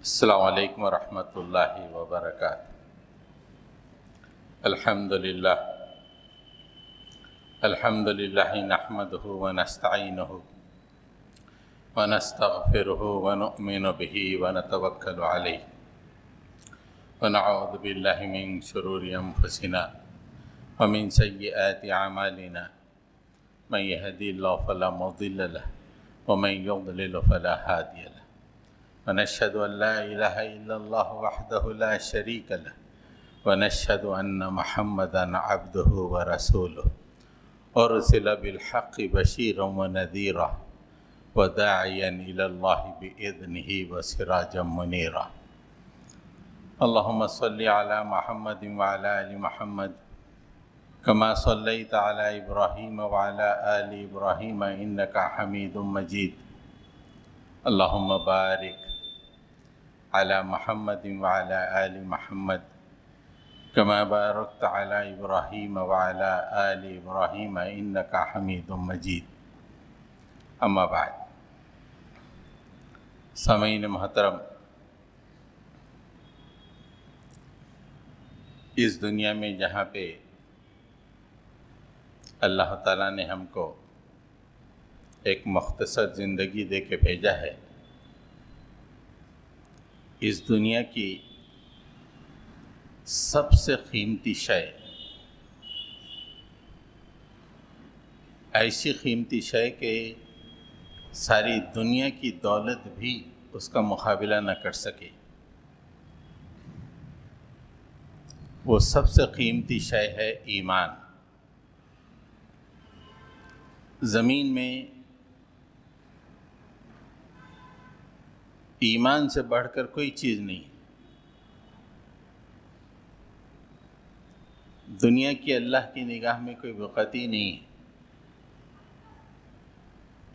السلام علیکم ورحمۃ اللہ وبرکاتہ۔ الحمد للہ نحمدہ ونستعینہ ونستغفرہ ونؤمن بہ ونتوکل علیہ ونعوذ باللہ من شرور انفسنا ومن سیئات اعمالنا من یہدی اللہ فلا مضل لہ ومن یضلل فلا ہادی لہ ونشهد أن لا إله إلا الله وحده لا شريك له ونشهد أن محمدًا عبده ورسوله أرسل بالحق بشيرا ونذيرا وداعيا إلى الله بإذنه وسراجا منيرا اللهم صل على محمد وعلى آل محمد كما صليت على إبراهيم وعلى آل إبراهيم إنك حميد مجيد اللهم بارك على محمد وعلى آل محمد كما باركت على إبراهيم وعلى آل إبراهيم إنك حميد مجيد اما بعد۔ سامعین محترم، اس دنیا میں جہاں پہ اللہ تعالیٰ نے ہم کو ایک مختصر زندگی دے کے بھیجا ہے، اس دنیا کی سب سے قیمتی شے، ایسی قیمتی شے کہ ساری دنیا کی دولت بھی اس کا مقابلہ نہ کر سکے، وہ سب سے قیمتی شے ہے ایمان۔ زمین میں ایمان سے بڑھ کر کوئی چیز نہیں، دنیا کی اللہ کی نگاہ میں کوئی وقتی نہیں ہے۔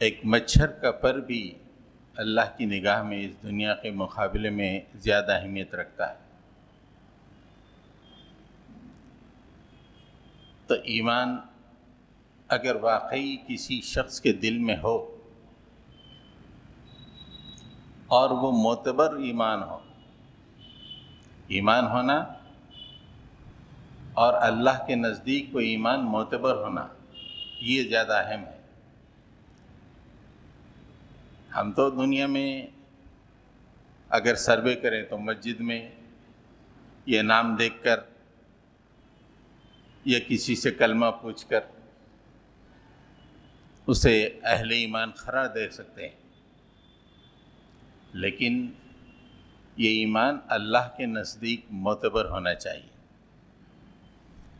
ایک مچھر کا پر بھی اللہ کی نگاہ میں اس دنیا کے مقابلے میں زیادہ اہمیت رکھتا ہے۔ تو ایمان اگر واقعی کسی شخص کے دل میں ہو اور وہ معتبر ایمان ہو، ایمان ہونا اور اللہ کے نزدیک وہ ایمان معتبر ہونا، یہ زیادہ اہم ہے۔ ہم تو دنیا میں اگر سروے کریں تو مسجد میں یہ نام دیکھ کر یا کسی سے کلمہ پوچھ کر اسے اہل ایمان قرار دے سکتے ہیں، لیکن یہ ایمان اللہ کے نزدیک معتبر ہونا چاہیے۔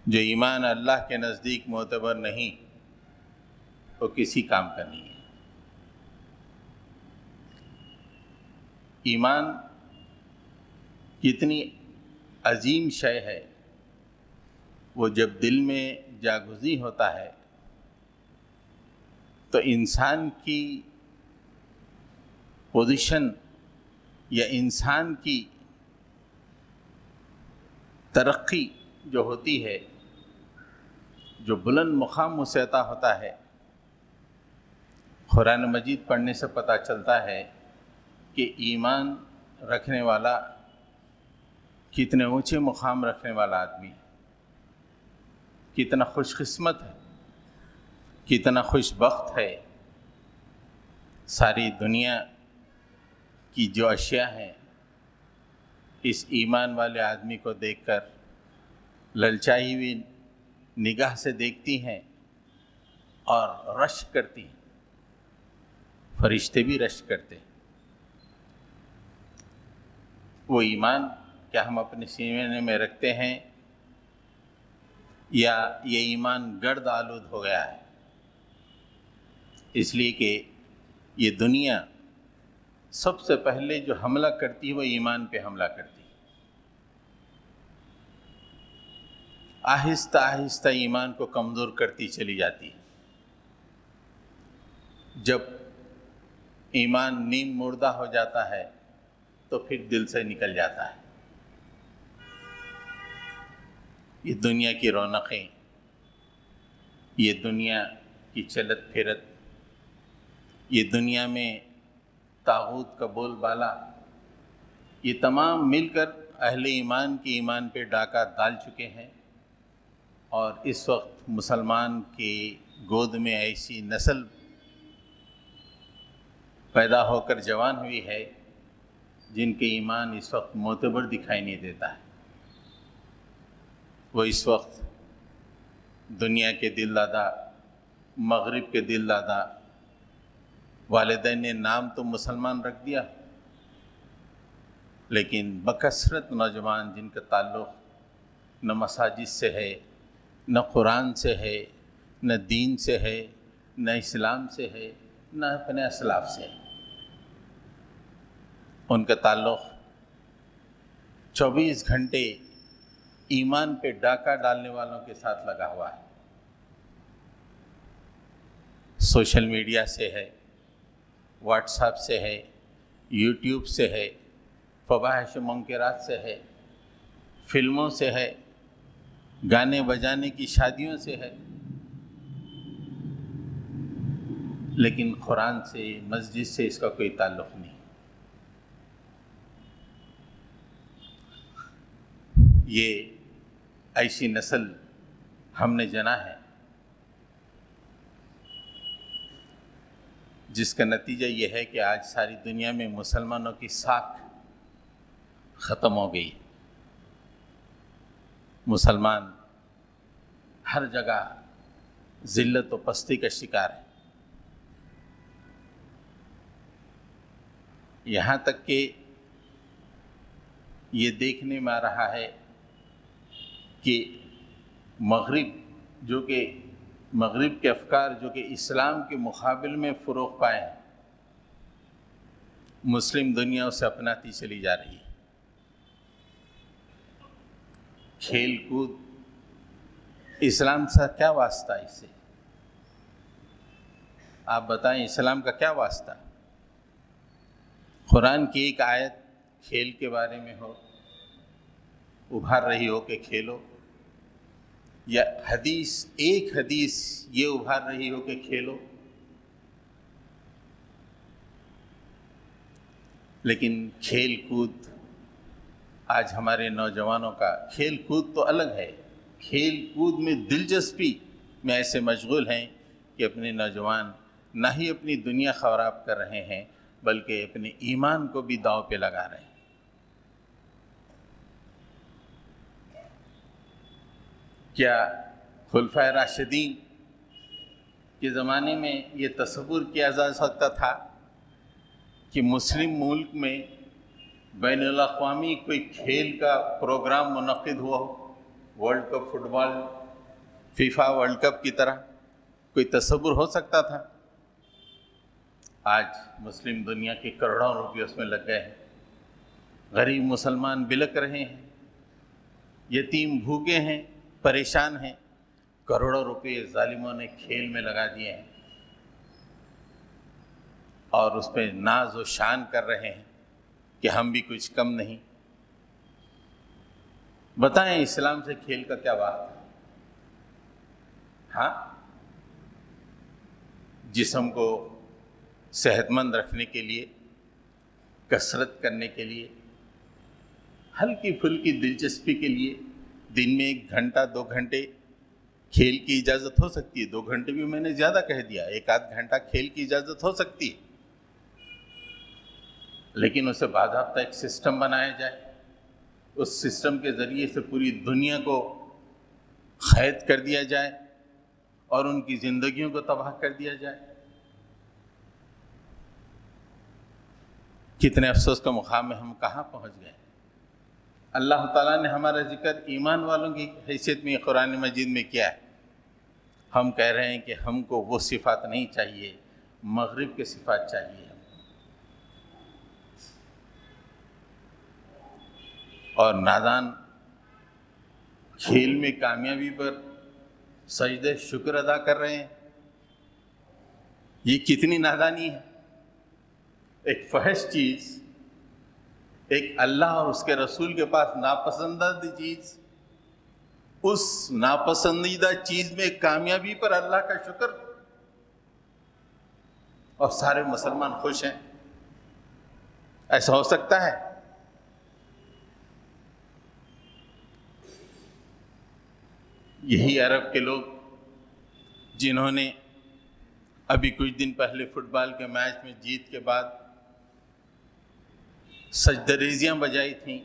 جو ایمان اللہ کے نزدیک معتبر نہیں، وہ کسی کام کا نہیں ہے۔ ایمان کتنی عظیم شے ہے، وہ جب دل میں جاگزی ہوتا ہے تو انسان کی پوزیشن یا انسان کی ترقی جو ہوتی ہے، جو بلند مقام اسے عطا ہوتا ہے، قرآن مجید پڑھنے سے پتہ چلتا ہے کہ ایمان رکھنے والا کتنے اونچے مقام رکھنے والا آدمی ہے، کتنا خوش قسمت ہے، کتنا خوش بخت ہے۔ ساری دنیا کی جو اشیاء ہیں اس ایمان والے آدمی کو دیکھ کر للچائی ہوئی نگاہ سے دیکھتی ہیں اور رشک کرتی ہیں، فرشتے بھی رشک کرتے ہیں۔ وہ ایمان کیا ہم اپنے سینے میں رکھتے ہیں یا یہ ایمان گرد آلود ہو گیا ہے؟ اس لیے کہ یہ دنیا سب سے پہلے جو حملہ کرتی ہے وہ ایمان پہ حملہ کرتی ہے۔ آہستہ آہستہ ایمان کو کمزور کرتی چلی جاتی ہے۔ جب ایمان نیم مردہ ہو جاتا ہے تو پھر دل سے نکل جاتا ہے۔ یہ دنیا کی رونقیں، یہ دنیا کی چلت پھرت، یہ دنیا میں طاغوت کا بول بالا، یہ تمام مل کر اہل ایمان کے ایمان پہ ڈاکہ ڈال چکے ہیں، اور اس وقت مسلمان کی گود میں ایسی نسل پیدا ہو کر جوان ہوئی ہے جن کے ایمان اس وقت معتبر دکھائی نہیں دیتا ہے۔ وہ اس وقت دنیا کے دل دادا، مغرب کے دل دادا، والدین نے نام تو مسلمان رکھ دیا، لیکن بکثرت نوجوان جن کا تعلق نہ مساجد سے ہے، نہ قرآن سے ہے، نہ دین سے ہے، نہ اسلام سے ہے، نہ اپنے اسلاف سے ہے، ان کا تعلق 24 گھنٹے ایمان پہ ڈاکہ ڈالنے والوں کے ساتھ لگا ہوا ہے۔ سوشل میڈیا سے ہے، واٹس ایپ سے ہے، یوٹیوب سے ہے، فواحش و منکرات سے ہے، فلموں سے ہے، گانے بجانے کی شادیوں سے ہے، لیکن قرآن سے، مسجد سے اس کا کوئی تعلق نہیں۔ یہ ایسی نسل ہم نے جنا ہے جس کا نتیجہ یہ ہے کہ آج ساری دنیا میں مسلمانوں کی ساکھ ختم ہو گئی۔ مسلمان ہر جگہ ذلت و پستی کا شکار ہے، یہاں تک کہ یہ دیکھنے میں آ رہا ہے کہ مغرب کے افکار جو کہ اسلام کے مقابل میں فروغ پائے ہیں، مسلم دنیا اسے اپناتی چلی جا رہی ہے۔ کھیل کود، اسلام سے کیا واسطہ اس سے؟ آپ بتائیں، اسلام کا کیا واسطہ؟ قرآن کی ایک آیت کھیل کے بارے میں ہو، ابھار رہی ہو کہ کھیلو، یا ایک حدیث یہ ابھار رہی ہو کہ کھیلو، لیکن کھیل کود آج ہمارے نوجوانوں کا کھیل کود تو الگ ہے، کھیل کود میں دلچسپی میں ایسے مشغول ہیں کہ اپنے نوجوان نہ ہی اپنی دنیا خراب کر رہے ہیں بلکہ اپنے ایمان کو بھی داؤ پہ لگا رہے ہیں۔ کیا خلفائے راشدین کے زمانے میں یہ تصور کیا جا سکتا تھا کہ مسلم ملک میں بین الاقوامی کوئی کھیل کا پروگرام منعقد ہوا ہو، ورلڈ کپ فٹ بال، فیفا ورلڈ کپ کی طرح کوئی تصور ہو سکتا تھا؟ آج مسلم دنیا کے کروڑوں روپے اس میں لگ گئے ہیں، غریب مسلمان بلک رہے ہیں، یتیم بھوکے ہیں، پریشان ہیں، کروڑوں روپے ظالموں نے کھیل میں لگا دیے ہیں اور اس پہ ناز و شان کر رہے ہیں کہ ہم بھی کچھ کم نہیں۔ بتائیں اسلام سے کھیل کا کیا بات ہے؟ ہاں، جسم کو صحت مند رکھنے کے لیے، کسرت کرنے کے لیے، ہلکی پھلکی دلچسپی کے لیے دن میں 1 گھنٹہ 2 گھنٹے کھیل کی اجازت ہو سکتی ہے۔ 2 گھنٹے بھی میں نے زیادہ کہہ دیا، 1 آدھ گھنٹہ کھیل کی اجازت ہو سکتی ہے، لیکن اسے باضابطہ ایک سسٹم بنایا جائے، اس سسٹم کے ذریعے سے پوری دنیا کو قید کر دیا جائے اور ان کی زندگیوں کو تباہ کر دیا جائے۔ کتنے افسوس کا مقام میں ہم کہاں پہنچ گئے۔ اللہ تعالیٰ نے ہمارا ذکر ایمان والوں کی حیثیت میں قرآن مجید میں کیا ہے، ہم کہہ رہے ہیں کہ ہم کو وہ صفات نہیں چاہیے، مغرب کے صفات چاہیے۔ اور نادان کھیل میں کامیابی پر سجدہ شکر ادا کر رہے ہیں، یہ کتنی نادانی ہے۔ ایک فحش چیز، ایک اللہ اور اس کے رسول کے پاس ناپسندیدہ چیز، اس ناپسندیدہ چیز میں کامیابی پر اللہ کا شکر، اور سارے مسلمان خوش ہیں۔ ایسا ہو سکتا ہے؟ یہی عرب کے لوگ جنہوں نے ابھی کچھ دن پہلے فٹ بال کے میچ میں جیت کے بعد سجدریزیاں بجائی تھیں،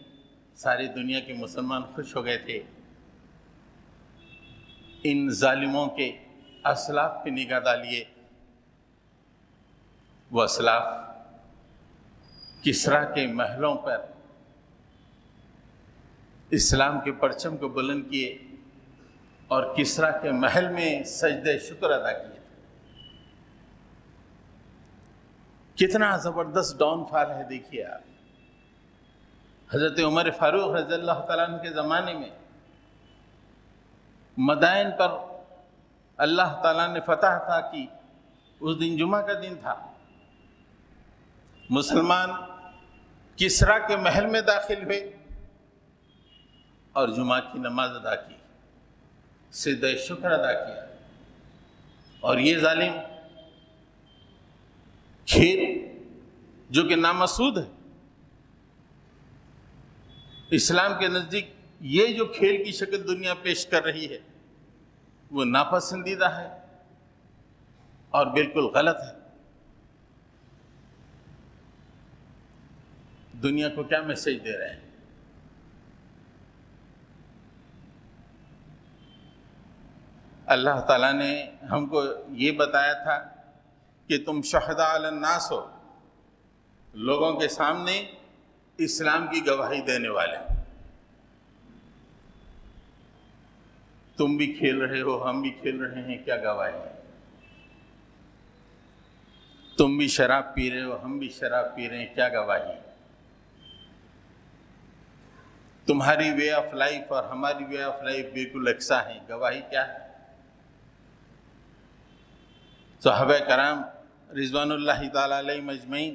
ساری دنیا کے مسلمان خوش ہو گئے تھے، ان ظالموں کے اسلاف پہ نگاہ ڈالیے۔ وہ اسلاف کسریٰ کے محلوں پر اسلام کے پرچم کو بلند کیے اور کسریٰ کے محل میں سجدہ شکر ادا کیے۔ کتنا زبردست ڈاؤن فال ہے، دیکھیے آپ۔ حضرت عمر فاروق رضی اللہ تعالیٰ عنہ کے زمانے میں مدائن پر اللہ تعالیٰ نے فتح عطا کی، اس دن جمعہ کا دن تھا، مسلمان کسریٰ کے محل میں داخل ہوئے اور جمعہ کی نماز ادا کی، سجدہ شکر ادا کیا۔ اور یہ ظالم کھیل جو کہ نامسعود ہے، اسلام کے نزدیک یہ جو کھیل کی شکل دنیا پیش کر رہی ہے وہ ناپسندیدہ ہے اور بالکل غلط ہے۔ دنیا کو کیا میسج دے رہے ہیں؟ اللہ تعالیٰ نے ہم کو یہ بتایا تھا کہ تم شہداء علی الناس ہو، لوگوں کے سامنے اسلام کی گواہی دینے والے۔ تم بھی کھیل رہے ہو، ہم بھی کھیل رہے ہیں، کیا گواہی ہے؟ تم بھی شراب پی رہے ہو، ہم بھی شراب پی رہے ہیں، کیا گواہی ہے؟ تمہاری وے آف لائف اور ہماری وے آف لائف بالکل یکساں ہیں، گواہی کیا ہے؟ صحابہ کرام رضوان اللہ تعالیٰ علیہ مجمعین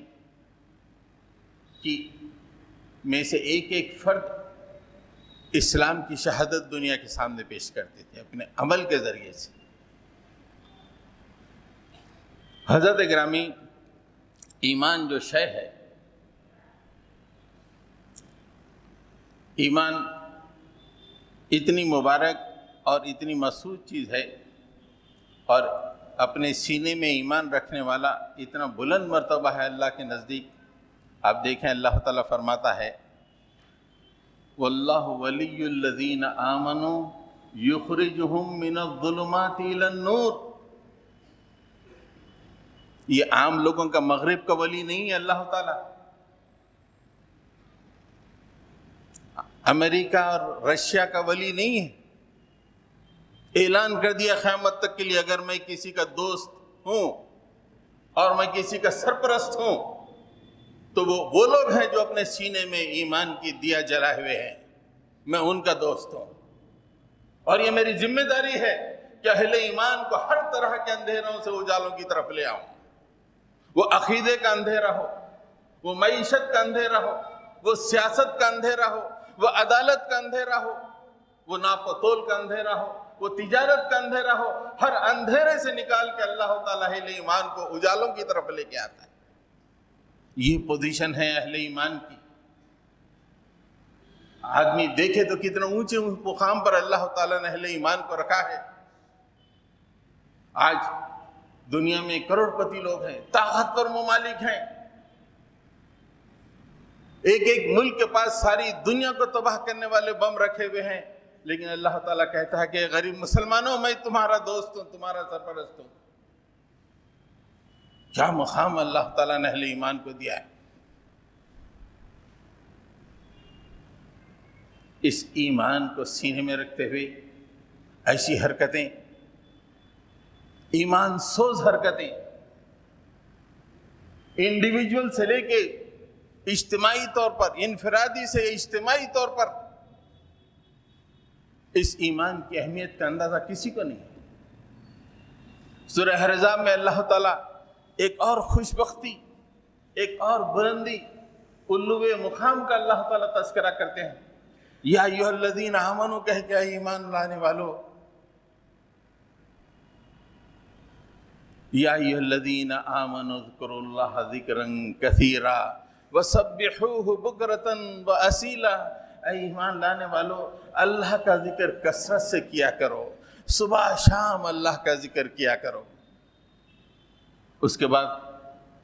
کی میں سے ایک ایک فرد اسلام کی شہادت دنیا کے سامنے پیش کرتے تھے اپنے عمل کے ذریعے سے۔ حضرت گرامی، ایمان جو شے ہے، ایمان اتنی مبارک اور اتنی مسعود چیز ہے، اور اپنے سینے میں ایمان رکھنے والا اتنا بلند مرتبہ ہے اللہ کے نزدیک۔ آپ دیکھیں اللہ تعالیٰ فرماتا ہے وَاللَّهُ وَلِيُّ الَّذِينَ آمَنُوا يُخْرِجُهُم مِّنَ الظُّلُمَاتِ إِلَى النُّورِ۔ یہ عام لوگوں کا مغرب کا ولی نہیں ہے اللہ تعالیٰ، امریکہ اور رشیا کا ولی نہیں ہے۔ اعلان کر دیا قیامت تک کے لیے اگر میں کسی کا دوست ہوں اور میں کسی کا سرپرست ہوں تو وہ لوگ ہیں جو اپنے سینے میں ایمان کی دیا جلائے ہوئے ہیں، میں ان کا دوست ہوں۔ اور یہ میری ذمہ داری ہے کہ اہل ایمان کو ہر طرح کے اندھیروں سے اجالوں کی طرف لے آؤں، وہ عقیدے کا اندھیرا ہو، وہ معیشت کا اندھیرا ہو، وہ سیاست کا اندھیرا ہو، وہ عدالت کا اندھیرا ہو، وہ ناپ و تول کا اندھیرا ہو، وہ تجارت کا اندھیرا ہو، ہر اندھیرے سے نکال کے اللہ تعالیٰ اہل ایمان کو اجالوں کی طرف لے کے آتا ہے۔ یہ پوزیشن ہے اہل ایمان کی۔ آدمی دیکھے تو کتنا اونچے مقام پر اللہ تعالیٰ نے اہل ایمان کو رکھا ہے۔ آج دنیا میں کروڑ پتی لوگ ہیں، طاقتور ممالک ہیں، ایک ایک ملک کے پاس ساری دنیا کو تباہ کرنے والے بم رکھے ہوئے ہیں، لیکن اللہ تعالیٰ کہتا ہے کہ غریب مسلمانوں میں تمہارا دوست ہوں، تمہارا سرپرست ہوں۔ کیا مقام اللہ تعالیٰ نے اہل ایمان کو دیا ہے۔ اس ایمان کو سینے میں رکھتے ہوئے ایسی حرکتیں، ایمان سوز حرکتیں، انڈیویجول سے لے کے اجتماعی طور پر، انفرادی سے اجتماعی طور پر، اس ایمان کی اہمیت کا اندازہ کسی کو نہیں۔ سورہ احزاب میں اللہ تعالیٰ ایک اور خوش بختی، ایک اور بلندی، علو مقام کا اللہ تعالیٰ تذکرہ کرتے ہیں۔ یا ایھا الذین آمنوا کہہ کے ایمان لانے والو، یا ایھا الذین آمنوا اذکروا اللہ ذکرا کثیرا وسبحوہ بکرۃ واصیلا۔ اے ایمان لانے والو اللہ کا ذکر کثرت سے کیا کرو، صبح شام اللہ کا ذکر کیا کرو۔ اس کے بعد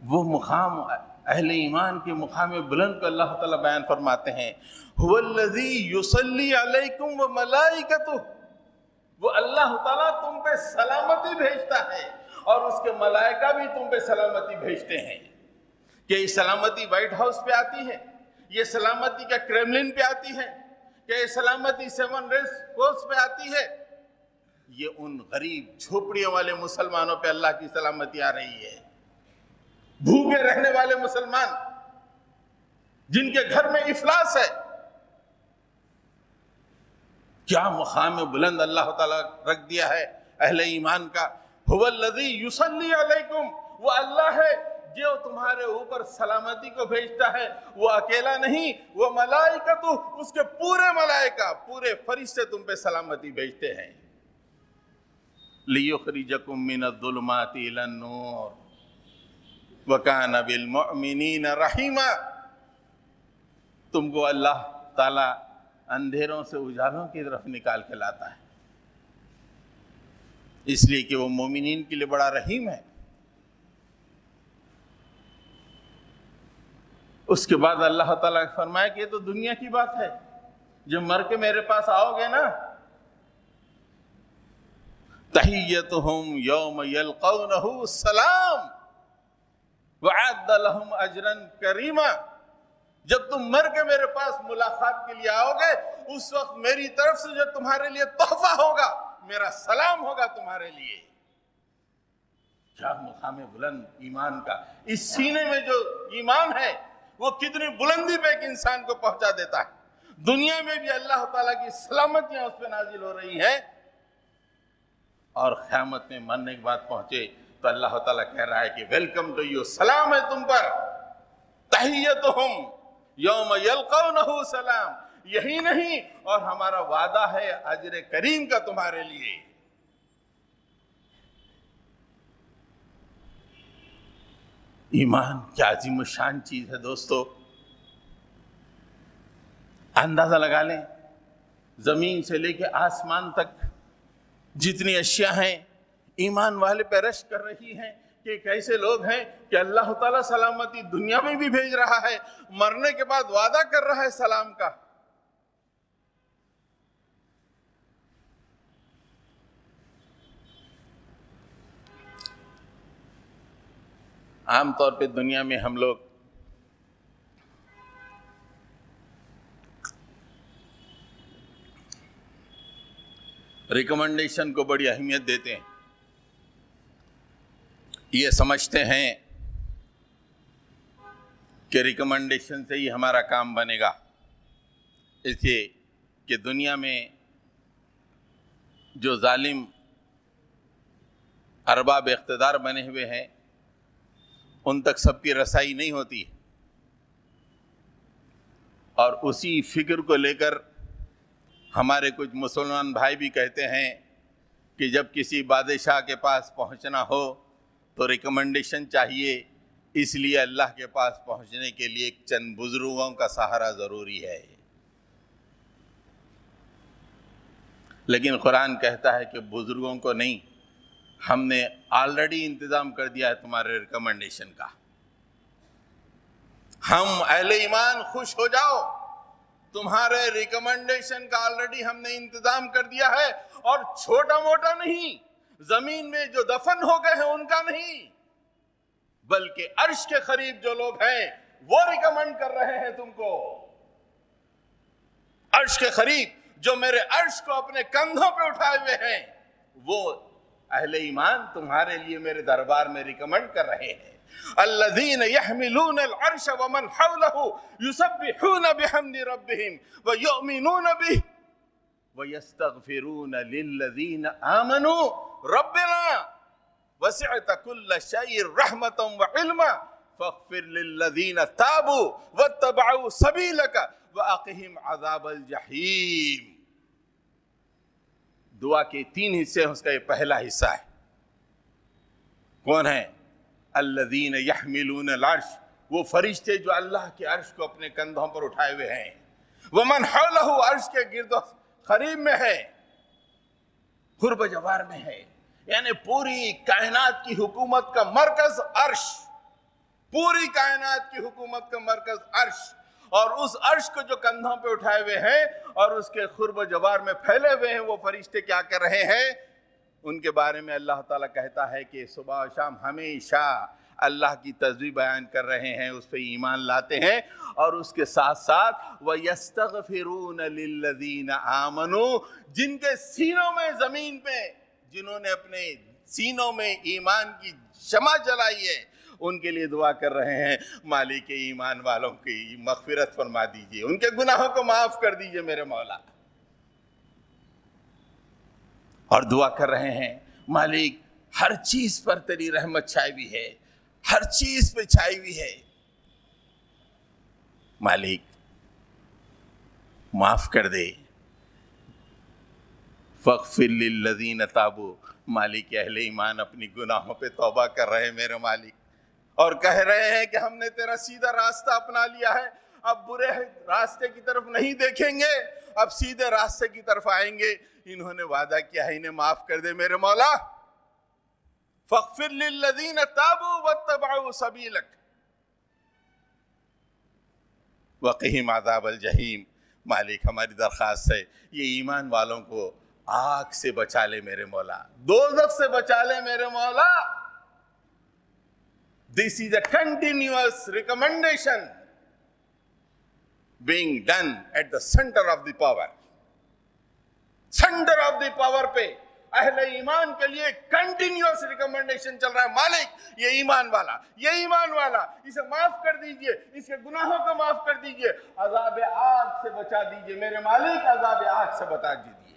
وہ مقام اہل ایمان کے مقام بلند کو اللہ تعالیٰ بیان فرماتے ہیں، هو الذی یصلی علیکم وملائکتہ، وہ اللہ تعالیٰ تم پہ سلامتی بھیجتا ہے اور اس کے ملائکہ بھی تم پہ سلامتی بھیجتے ہیں۔ کہ یہ سلامتی وائٹ ہاؤس پہ آتی ہے، یہ سلامتی کا کریملن پہ آتی ہے، کہ یہ سلامتی 7 ریس کورس پہ آتی ہے، یہ ان غریب جھوپڑیوں والے مسلمانوں پہ اللہ کی سلامتی آ رہی ہے۔ بھوکے رہنے والے مسلمان جن کے گھر میں افلاس ہے، کیا مقام بلند اللہ تعالیٰ رکھ دیا ہے اہل ایمان کا۔ هو الذی یصلی علیکم، وہ اللہ ہے جو تمہارے اوپر سلامتی کو بھیجتا ہے، وہ اکیلا نہیں، وہ ملائکتہ، اس کے پورے ملائکہ، پورے فرشتے تم پہ سلامتی بھیجتے ہیں۔ لیخرجکم من الظلمات الی النور وکان بالمؤمنین رحیما، تم کو اللہ تعالیٰ اندھیروں سے اجالوں کی طرف نکال کے لاتا ہے، اس لیے کہ وہ مومنین کے لیے بڑا رحیم ہے۔ اس کے بعد اللہ تعالیٰ نے فرمایا کہ یہ تو دنیا کی بات ہے، جب مر کے میرے پاس آؤ گے نا، تحیتہم یوم یلقونہ السلام وعد لہم اجرا کریما، جب تم مر کے میرے پاس ملاقات کے لیے آؤ گے، اس وقت میری طرف سے جو تمہارے لیے تحفہ ہوگا، میرا سلام ہوگا تمہارے لیے۔ کیا مقام بلند ایمان کا، اس سینے میں جو ایمان ہے وہ کتنی بلندی پہ ایک انسان کو پہنچا دیتا ہے۔ دنیا میں بھی اللہ تعالیٰ کی سلامتیاں اس پہ نازل ہو رہی ہیں، اور قیامت میں مرنے کے بعد پہنچے تو اللہ تعالیٰ کہہ رہا ہے کہ ویلکم ٹو یو، سلام ہے تم پر، تحیتہم یوم یلقونہ سلام، یہی نہیں اور ہمارا وعدہ ہے اجر کریم کا تمہارے لیے۔ ایمان کیا عظیم الشان چیز ہے دوستو، اندازہ لگا لیں زمین سے لے کے آسمان تک جتنی اشیاء ہیں ایمان والے پہ رشک کر رہی ہیں کہ کیسے لوگ ہیں کہ اللہ تعالیٰ سلامتی دنیا میں بھی بھیج رہا ہے، مرنے کے بعد وعدہ کر رہا ہے سلام کا۔ عام طور پہ دنیا میں ہم لوگ ریکمنڈیشن کو بڑی اہمیت دیتے ہیں، یہ سمجھتے ہیں کہ ریکمنڈیشن سے ہی ہمارا کام بنے گا، اس لیے کہ دنیا میں جو ظالم ارباب اقتدار بنے ہوئے ہیں ان تک سب کی رسائی نہیں ہوتی، اور اسی فکر کو لے کر ہمارے کچھ مسلمان بھائی بھی کہتے ہیں کہ جب کسی بادشاہ کے پاس پہنچنا ہو تو ریکمنڈیشن چاہیے، اس لیے اللہ کے پاس پہنچنے کے لیے چند بزرگوں کا سہارا ضروری ہے۔ لیکن قرآن کہتا ہے کہ بزرگوں کو نہیں، ہم نے آلریڈی انتظام کر دیا ہے تمہارے ریکمنڈیشن کا، ہم اہل ایمان خوش ہو جاؤ، تمہارے ریکمنڈیشن کا آلریڈی ہم نے انتظام کر دیا ہے، اور چھوٹا موٹا نہیں، زمین میں جو دفن ہو گئے ہیں ان کا نہیں، بلکہ عرش کے قریب جو لوگ ہیں وہ ریکمنڈ کر رہے ہیں تم کو۔ عرش کے قریب جو میرے عرش کو اپنے کندھوں پہ اٹھائے ہوئے ہیں، وہ اہل ایمان تمہارے لیے میرے دربار میں ریکمنڈ کر رہے ہیں۔ الذین یحملون العرش ومن حولہ یسبحون بحمد ربہم ویؤمنون بہ ویستغفرون للذین آمنوا ربنا وسعت كل شيء رحمة وعلما فاغفر للذين تابوا واتبعوا سبيلك وأقهم عذاب الجحيم۔ دعا کے 3 حصے ہیں، اس کا یہ پہلا حصہ ہے، کون ہے؟ الذین یحملون العرش، وہ فرشتے جو اللہ کے عرش کو اپنے کندھوں پر اٹھائے ہوئے ہیں، ومن حولہ عرش کے گرد و قریب میں ہے، قرب جوار میں ہے، یعنی پوری کائنات کی حکومت کا مرکز عرش، پوری کائنات کی حکومت کا مرکز عرش، اور اس عرش کو جو کندھوں پہ اٹھائے ہوئے ہیں اور اس کے قرب و جوار میں پھیلے ہوئے ہیں، وہ فرشتے کیا کر رہے ہیں؟ ان کے بارے میں اللہ تعالیٰ کہتا ہے کہ صبح و شام ہمیشہ اللہ کی تسبیح بیان کر رہے ہیں، اس پہ ایمان لاتے ہیں، اور اس کے ساتھ ساتھ وَيَسْتَغْفِرُونَ لِلَّذِينَ آمَنُوا، جن کے سینوں میں زمین پہ، جنہوں نے اپنے سینوں میں ایمان کی شمع جلائی ہے، ان کے لیے دعا کر رہے ہیں مالک ایمان والوں کی مغفرت فرما دیجئے، ان کے گناہوں کو معاف کر دیجئے میرے مولا، اور دعا کر رہے ہیں مالک ہر چیز پر تیری رحمت چھائی ہوئی ہے، ہر چیز پہ چھائی ہوئی ہے، مالک معاف کر دے، فاغفر للذین تابوا، مالک اہل ایمان اپنی گناہوں پہ توبہ کر رہے ہیں میرے مالک، اور کہہ رہے ہیں کہ ہم نے تیرا سیدھا راستہ اپنا لیا ہے، اب برے راستے کی طرف نہیں دیکھیں گے، اب سیدھے راستے کی طرف آئیں گے، انہوں نے وعدہ کیا ہے انہیں معاف کر دے میرے مولا، فاغفر للذین تابوا واتبعوا سبیلک وقہم عذاب الجحیم، مالک ہماری درخواست ہے یہ ایمان والوں کو آگ سے بچا لے میرے مولا، دوزخ سے بچا لے میرے مولا۔ This is a continuous recommendation being done at the center of the power. Center of the power پہ اہل ایمان کے لیے کنٹینیوس ریکمنڈیشن چل رہا ہے، مالک یہ ایمان والا، یہ ایمان والا، اسے معاف کر دیجئے، اس کے گناہوں کو معاف کر دیجئے، عذاب آگ سے بچا دیجئے میرے مالک، عذاب آگ سے بچا دیجئے۔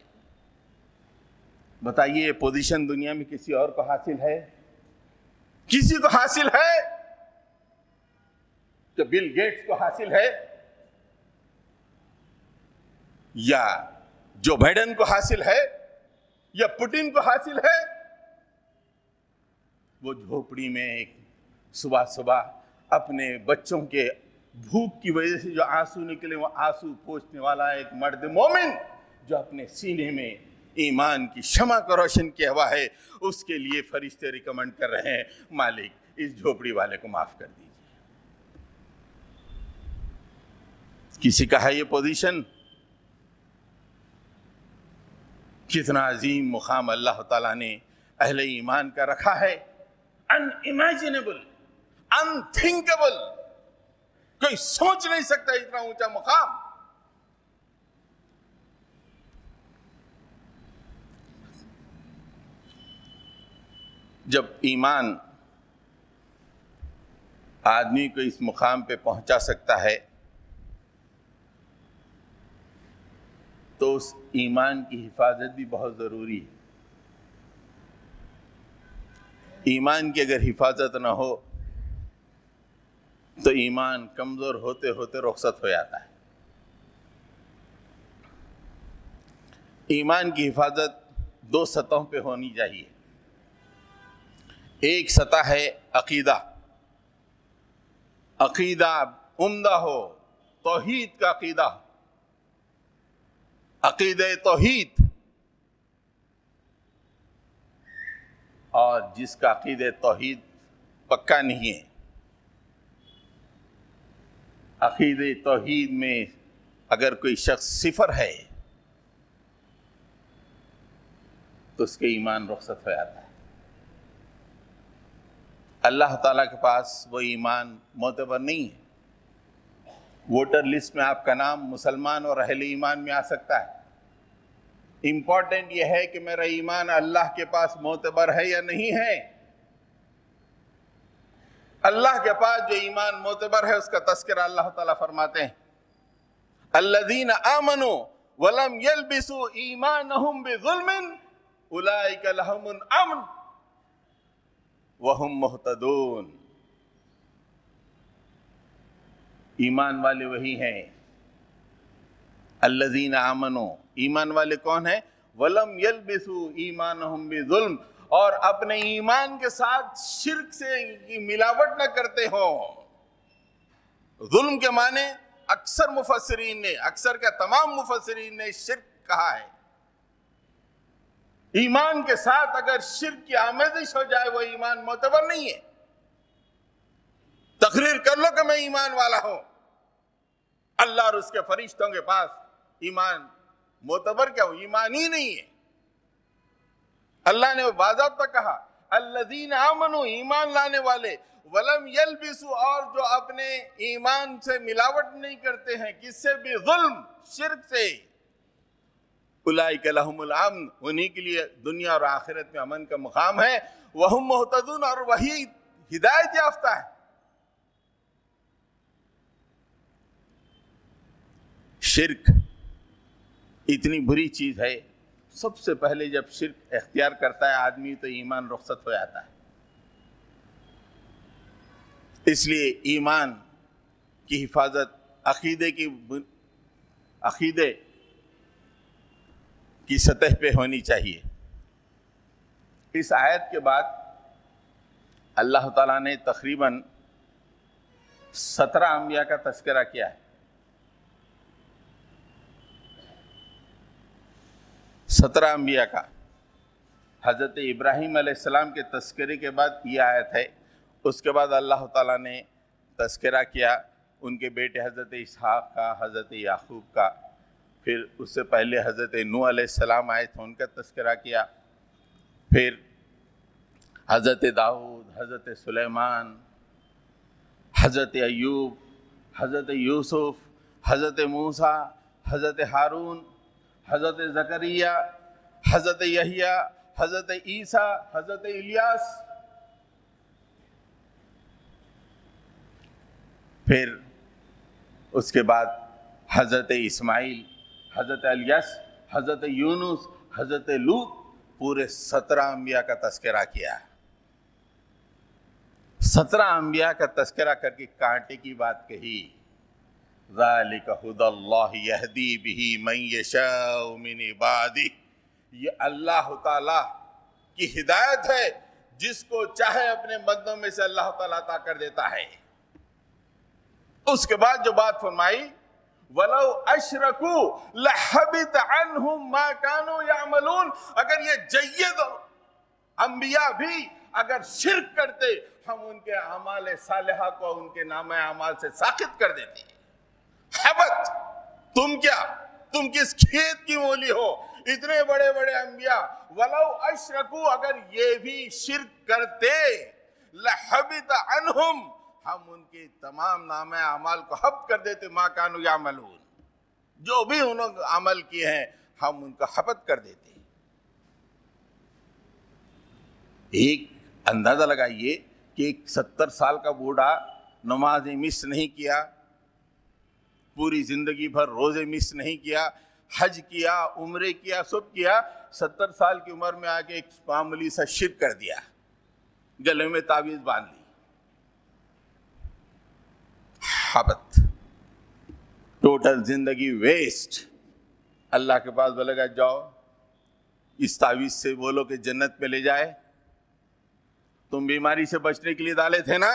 بتائیے یہ پوزیشن دنیا میں کسی اور کو حاصل ہے؟ کسی کو حاصل ہے؟ کہ بل گیٹس کو حاصل ہے یا جو بائیڈن کو حاصل ہے یا پوٹن کو حاصل ہے؟ وہ جھوپڑی میں ایک صبح صبح اپنے بچوں کے بھوک کی وجہ سے جو آنسو نکلے وہ آنسو پوچھنے والا ایک مرد مومن جو اپنے سینے میں ایمان کی شمع کو روشن کیا ہوا ہے، اس کے لیے فرشتے ریکمنڈ کر رہے ہیں مالک اس جھوپڑی والے کو معاف کر دیجیے۔ کسی کا ہے یہ پوزیشن؟ کتنا عظیم مقام اللہ تعالیٰ نے اہل ایمان کا رکھا ہے، ان امیجنیبل، ان تھنکیبل، کوئی سوچ نہیں سکتا اتنا اونچا مقام۔ جب ایمان آدمی کو اس مقام پہ پہنچا سکتا ہے تو اس ایمان کی حفاظت بھی بہت ضروری ہے۔ ایمان کی اگر حفاظت نہ ہو تو ایمان کمزور ہوتے ہوتے رخصت ہو جاتا ہے۔ ایمان کی حفاظت دو سطحوں پہ ہونی چاہیے۔ ایک سطح ہے عقیدہ، عقیدہ عمدہ ہو، توحید کا عقیدہ، عقیدہ توحید، اور جس کا عقیدہ توحید پکا نہیں ہے، عقیدہ توحید میں اگر کوئی شخص صفر ہے تو اس کے ایمان رخصت ہو جاتا ہے۔ اللہ تعالیٰ کے پاس وہ ایمان معتبر نہیں ہے۔ ووٹر لسٹ میں آپ کا نام مسلمان اور اہل ایمان میں آ سکتا ہے، امپورٹنٹ یہ ہے کہ میرا ایمان اللہ کے پاس معتبر ہے یا نہیں ہے۔ اللہ کے پاس جو ایمان معتبر ہے اس کا تذکرہ اللہ تعالیٰ فرماتے ہیں، الذین آمنوا ولم یلبسوا ایمانہم بظلم اولئک لہم الامن وہم مہتدون۔ ایمان والے وہی ہیں، الذین آمنوا، ایمان والے کون ہیں؟ ولم یلبسوا ایمانہم بظلم، اور اپنے ایمان کے ساتھ شرک سے ملاوٹ نہ کرتے ہوں۔ ظلم کے معنی اکثر مفسرین نے، اکثر کا تمام مفسرین نے شرک کہا ہے۔ ایمان کے ساتھ اگر شرک کی آمیزش ہو جائے وہ ایمان معتبر نہیں ہے۔ تقریر کر لو کہ میں ایمان والا ہوں، اللہ اور اس کے فرشتوں کے پاس ایمان معتبر کیا ہو؟ ایمان ہی نہیں ہے۔ اللہ نے باضابطہ کہا الذین آمنوا، ایمان لانے والے، ولم یلبسوا، اور جو اپنے ایمان سے ملاوٹ نہیں کرتے ہیں، کس سے بھی؟ ظلم، شرک سے، اولئک لہم الامن، انہی کے لیے دنیا اور آخرت میں امن کا مقام ہے، وہم مہتدون، اور وہی ہدایت یافتہ ہے۔ شرک اتنی بری چیز ہے، سب سے پہلے جب شرک اختیار کرتا ہے آدمی تو ایمان رخصت ہو جاتا ہے۔ اس لیے ایمان کی حفاظت عقیدے کی سطح پہ ہونی چاہیے۔ اس آیت کے بعد اللہ تعالیٰ نے تقریباً 17 انبیاء کا تذکرہ کیا ہے۔ 17 انبیاء کا۔ حضرت ابراہیم علیہ السلام کے تذکرے کے بعد یہ آیت ہے۔ اس کے بعد اللہ تعالیٰ نے تذکرہ کیا ان کے بیٹے حضرت اسحاق کا، حضرت یعقوب کا، پھر اس سے پہلے حضرت نوح علیہ السلام آئے تھے، ان کا تذکرہ کیا، پھر حضرت داؤد، حضرت سلیمان، حضرت ایوب، حضرت یوسف، حضرت موسیٰ، حضرت ہارون، حضرت زکریا، حضرت یحییٰ، حضرت عیسیٰ، حضرت الیاس، پھر اس کے بعد حضرت اسماعیل، حضرت الیاس، حضرت یونس، حضرت لوط، پورے 17 انبیاء کا تذکرہ کیا۔ 17 انبیاء کا تذکرہ کر کے کانٹے کی بات کہی، ذالک ھدی اللہ یہدی بہ من یشاء من عبادہ، یہ اللہ تعالیٰ کی ہدایت ہے، جس کو چاہے اپنے بندوں میں سے اللہ تعالیٰ عطا کر دیتا ہے۔ اس کے بعد جو بات فرمائی وَلَوْ أَشْرَكُوا لَحَبِطَ عَنْهُمْ مَا كَانُوا يَعْمَلُونَ، اگر یہ جید انبیاء بھی اگر شرک کرتے ہم ان کے اعمال صالحہ کو ان کے نامہ اعمال سے ساقط کر دیتے۔ حبت، تم کیا، تم کس کھیت کی مولی ہو؟ اتنے بڑے بڑے انبیاء، وَلَوْ أَشْرَكُوا، اگر یہ بھی شرک کرتے، لَحَبِطَ عَنْهُمْ، ہم ان کے تمام نامہ اعمال کو حبط کر دیتے، ما کانوا یعملون، جو بھی انہوں نے عمل کیے ہیں ہم ان کو حبط کر دیتے۔ ایک اندازہ لگائیے کہ ایک 70 سال کا بوڑھا نماز مس نہیں کیا، پوری زندگی بھر روزے مس نہیں کیا، حج کیا، عمرے کیا، سب کیا، 70 سال کی عمر میں آ کے ایک معمولی سا شرک کر دیا، گلے میں تعویذ باندھ لی، حبت، ٹوٹل زندگی ویسٹ۔ اللہ کے پاس بولے گا جاؤ اس تعویذ سے بولو کہ جنت میں لے جائے، تم بیماری سے بچنے کے لیے ڈالے تھے نا،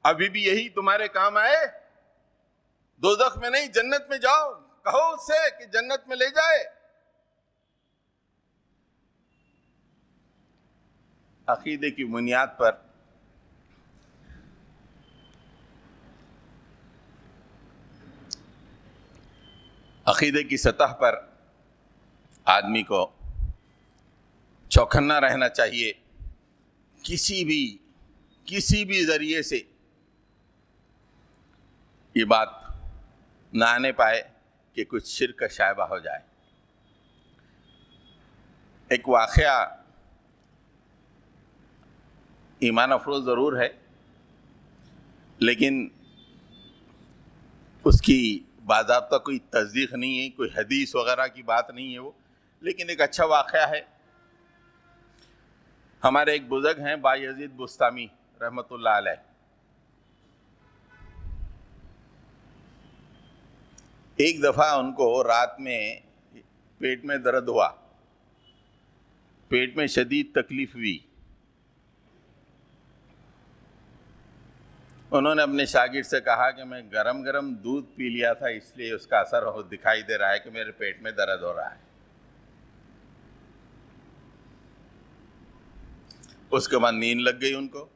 ابھی بھی یہی تمہارے کام آئے، دوزخ میں نہیں جنت میں جاؤ، کہو اس سے کہ جنت میں لے جائے۔ عقیدے کی بنیاد پر عقیدے کی سطح پر آدمی کو چوکنا رہنا چاہیے، کسی بھی ذریعے سے یہ بات نہ آنے پائے کہ کچھ شرک کا شائبہ ہو جائے۔ ایک واقعہ ایمان افروز ضرور ہے، لیکن اس کی باضابطہ کوئی تصدیق نہیں ہے، کوئی حدیث وغیرہ کی بات نہیں ہے وہ، لیکن ایک اچھا واقعہ ہے۔ ہمارے ایک بزرگ ہیں بایزید بستامی رحمۃ اللہ علیہ، ایک دفعہ ان کو رات میں پیٹ میں درد ہوا، پیٹ میں شدید تکلیف ہوئی، انہوں نے اپنے شاگرد سے کہا کہ میں گرم گرم دودھ پی لیا تھا، اس لیے اس کا اثر دکھائی دے رہا ہے کہ میرے پیٹ میں درد ہو رہا ہے۔ اس کے بعد نیند لگ گئی ان کو۔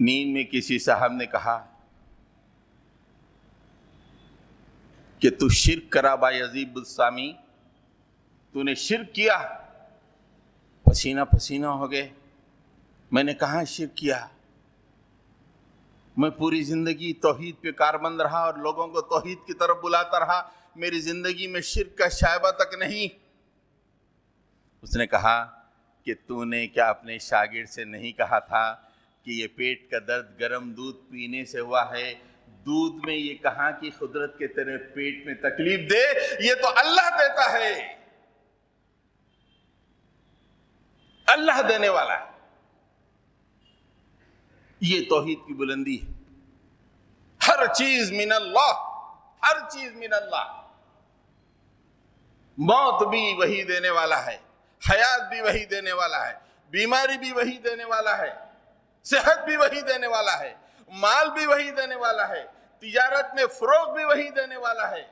نیند میں کسی صاحب نے کہا کہ تو شرک کرا با یزید بستامی، تو نے شرک کیا۔ پسینہ پسینہ ہو گئے۔ میں نے کہاں شرک کیا؟ میں پوری زندگی توحید پہ کاربند رہا اور لوگوں کو توحید کی طرف بلاتا رہا، میری زندگی میں شرک کا شائبہ تک نہیں۔ اس نے کہا کہ تو نے کیا اپنے شاگرد سے نہیں کہا تھا کہ یہ پیٹ کا درد گرم دودھ پینے سے ہوا ہے؟ دودھ میں یہ کہاں کی قدرت کے تیرے پیٹ میں تکلیف دے؟ یہ تو اللہ دیتا ہے، اللہ دینے والا ہے۔ یہ توحید کی بلندی ہے۔ ہر چیز من اللہ، ہر چیز من اللہ۔ موت بھی وہی دینے والا ہے، حیات بھی وہی دینے والا ہے، بیماری بھی وہی دینے والا ہے، صحت بھی وہی دینے والا ہے، مال بھی وہی دینے والا ہے، تجارت میں فروغ بھی وہی دینے والا ہے،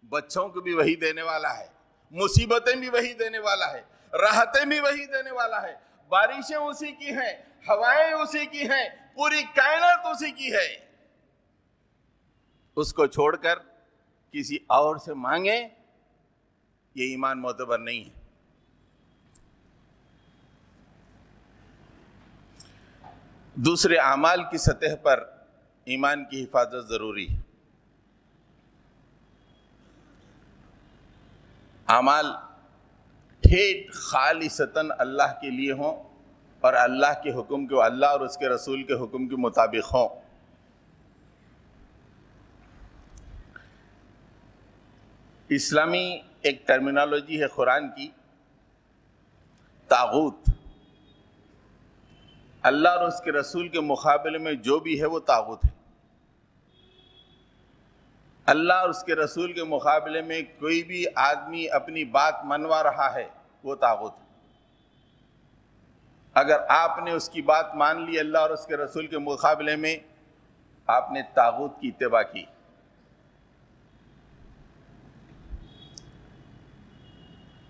بچوں کو بھی وہی دینے والا ہے، مصیبتیں بھی وہی دینے والا ہے، راحتیں بھی وہی دینے والا ہے، بارشیں اسی کی ہیں، ہوائیں اسی کی ہیں، پوری کائنات اسی کی ہے۔ اس کو چھوڑ کر کسی اور سے مانگیں، یہ ایمان معتبر نہیں ہے۔ دوسرے اعمال کی سطح پر ایمان کی حفاظت ضروری ہے۔ اعمال ٹھیٹ خالصتاً اللہ کے لیے ہوں اور اللہ کے حکم کے، اللہ اور اس کے رسول کے حکم کے مطابق ہوں۔ اسلامی ایک ٹرمینالوجی ہے قرآن کی، طاغوت۔ اللہ اور اس کے رسول کے مقابلے میں جو بھی ہے وہ طاغوت ہے۔ اللہ اور اس کے رسول کے مقابلے میں کوئی بھی آدمی اپنی بات منوا رہا ہے وہ طاغوت ہے۔ اگر آپ نے اس کی بات مان لی اللہ اور اس کے رسول کے مقابلے میں، آپ نے طاغوت کی اتباع کی۔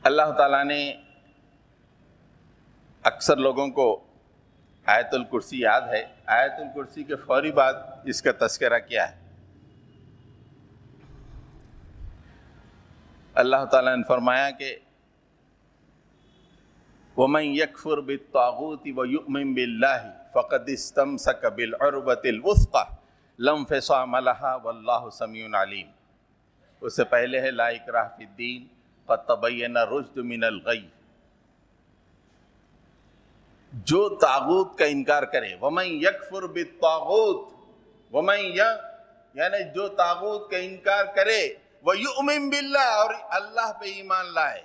اللہ تعالیٰ نے اکثر لوگوں کو آیت الکرسی یاد ہے، آیت الکرسی کے فوری بعد اس کا تذکرہ کیا ہے۔ اللہ تعالیٰ نے فرمایا کہ وَمَن يَكْفُرْ بِالطَّاغُوتِ وَيُؤْمِن بِاللَّهِ فَقَدِ اسْتَمْسَكَ بِالْعُرْوَةِ الْوُثْقَىٰ لَا انفصام لَهَا وَاللَّهُ سَمِيعٌ عَلِيمٌ۔ اس سے پہلے ہے لا اکراہ فی الدین قد تبین الرشد من الغی۔ جو طاغوت کا انکار کرے، وَمَن يَكْفُرْ بِالطَّاغُوتِ یعنی جو طاغوت کا انکار کرے، وَيُؤْمِن بِاللَّهِ اور اللہ پہ ایمان لائے۔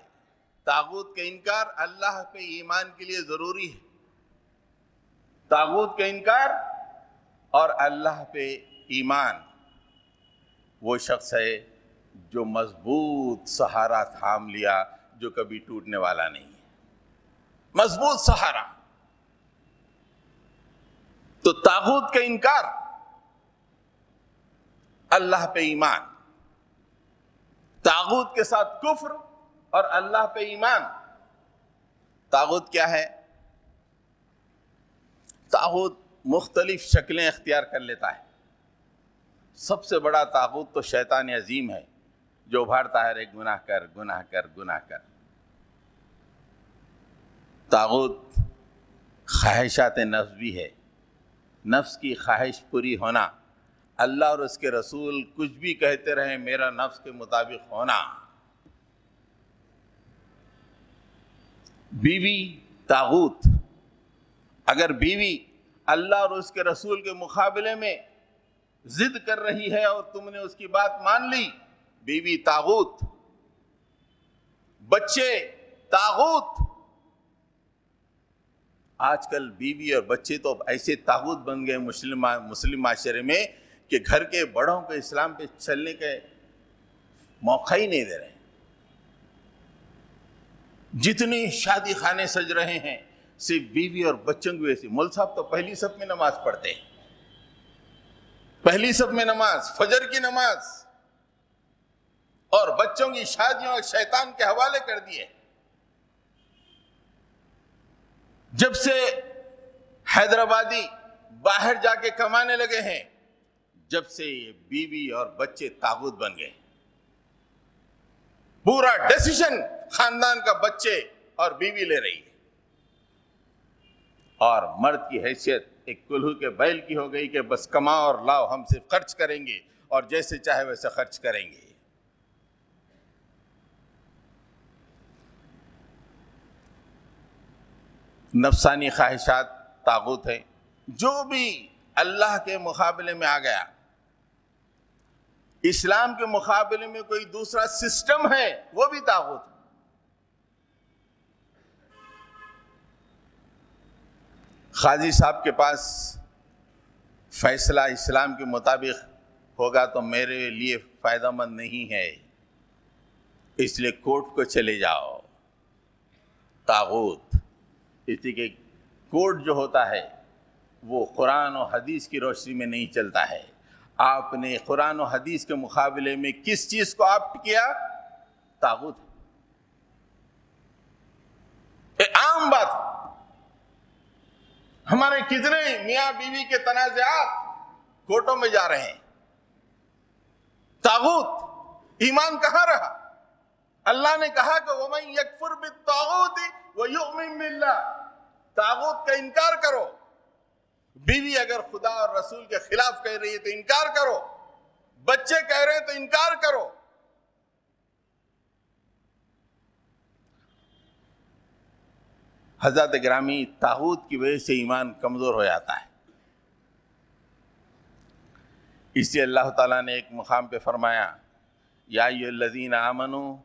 طاغوت کا انکار اللہ پہ ایمان کے لیے ضروری ہے۔ طاغوت کا انکار اور اللہ پہ ایمان، وہ شخص ہے جو مضبوط سہارا تھام لیا جو کبھی ٹوٹنے والا نہیں ہے۔ مضبوط سہارا۔ تو طاغوت کا انکار، اللہ پہ ایمان، طاغوت کے ساتھ کفر اور اللہ پہ ایمان۔ طاغوت کیا ہے؟ طاغوت مختلف شکلیں اختیار کر لیتا ہے۔ سب سے بڑا طاغوت تو شیطان عظیم ہے جو ابھارتا ہے، گناہ کر گناہ کر گناہ کر۔ طاغوت خواہشات نفس بھی ہے، نفس کی خواہش پوری ہونا، اللہ اور اس کے رسول کچھ بھی کہتے رہے میرا نفس کے مطابق ہونا۔ بیوی طاغوت، اگر بیوی اللہ اور اس کے رسول کے مقابلے میں ضد کر رہی ہے اور تم نے اس کی بات مان لی، بیوی طاغوت۔ بچے طاغوت۔ آج کل بیوی اور بچے تو ایسے طاغوت بن گئے مسلم معاشرے میں کہ گھر کے بڑوں کو اسلام پہ چلنے کے موقع ہی نہیں دے رہے۔ جتنی شادی خانے سج رہے ہیں، صرف بیوی اور بچوں کی وجہ سے. مول صاحب تو پہلی صف میں نماز پڑھتے ہیں, پہلی صف میں نماز, فجر کی نماز, اور بچوں کی شادیوں اور شیطان کے حوالے کر دیے. جب سے حیدرآبادی باہر جا کے کمانے لگے ہیں, جب سے یہ بیوی اور بچے طاغوت بن گئے. پورا ڈیسیشن خاندان کا بچے اور بیوی لے رہی ہے, اور مرد کی حیثیت ایک کلہو کے بیل کی ہو گئی کہ بس کماؤ اور لاؤ, ہم صرف خرچ کریں گے اور جیسے چاہے ویسے خرچ کریں گے. نفسانی خواہشات طاغوت ہے. جو بھی اللہ کے مقابلے میں آ گیا, اسلام کے مقابلے میں کوئی دوسرا سسٹم ہے, وہ بھی طاغوت ہے. قاضی صاحب کے پاس فیصلہ اسلام کے مطابق ہوگا تو میرے لیے فائدہ مند نہیں ہے, اس لیے کورٹ کو چلے جاؤ. طاغوت. اس لیے کہ کورٹ جو ہوتا ہے وہ قرآن و حدیث کی روشنی میں نہیں چلتا ہے. آپ نے قرآن و حدیث کے مقابلے میں کس چیز کو آپ کیا؟ طاغوت. ایک عام بات, ہمارے کتنے میاں بیوی کے تنازعات کورٹوں میں جا رہے ہیں. طاغوت. ایمان کہاں رہا؟ اللہ نے کہا کہ وَمَن يَكْفُرْ بِالطَّاغُوتِ وَيُؤْمِن بِاللَّهِ. طاغوت کا انکار کرو. بیوی اگر خدا اور رسول کے خلاف کہہ رہی ہے تو انکار کرو, بچے کہہ رہے ہیں تو انکار کرو. حضرت گرامی, طاغوت کی وجہ سے ایمان کمزور ہو جاتا ہے. اس لیے اللہ تعالیٰ نے ایک مقام پہ فرمایا, یا ایھا الذین آمنوا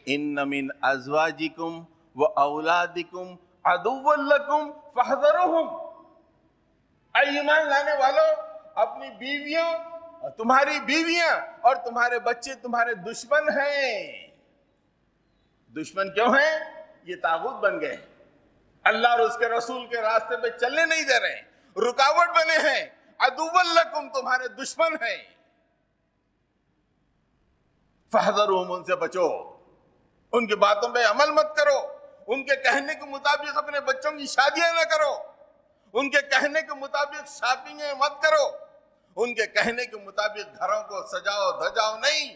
ان من ازواجکم و اولادکم عدوا لکم فاحذروہم. اے ایمان لانے والو, اپنی بیویوں, تمہاری بیویاں اور تمہارے بچے تمہارے دشمن ہیں. دشمن کیوں ہیں؟ یہ طاغوت بن گئے, اللہ اور اس کے رسول کے راستے پہ چلنے نہیں دے رہے, رکاوٹ بنے ہیں. عدوا لکم, تمہارے دشمن ہیں. فاحذروہم, ان سے بچو, ان کی باتوں پہ عمل مت کرو, ان کے کہنے کے مطابق اپنے بچوں کی شادیاں نہ کرو, ان کے کہنے کے مطابق شاپنگیں مت کرو, ان کے کہنے کے مطابق گھروں کو سجاؤ دھجاؤ نہیں.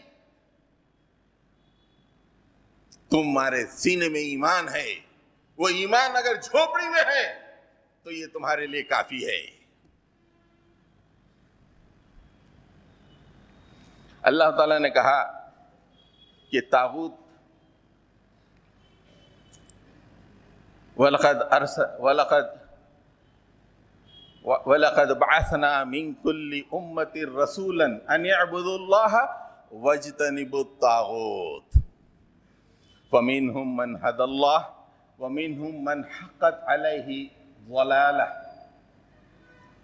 تمہارے سینے میں ایمان ہے, وہ ایمان اگر جھوپڑی میں ہے تو یہ تمہارے لیے کافی ہے. اللہ تعالیٰ نے کہا کہ طاغوت وَلَقَدْ بَعَثْنَا مِنْ كُلِّ أُمَّةٍ رَسُولًا أَنِ اعْبُدُوا اللَّهَ وَاجْتَنِبُوا الطَّاغُوتَ فَمِنْهُمْ مَنْ هَدَى اللَّهُ وَمِنْهُمْ مَنْ حَقَّتْ عَلَيْهِ ضَلَالَةٌ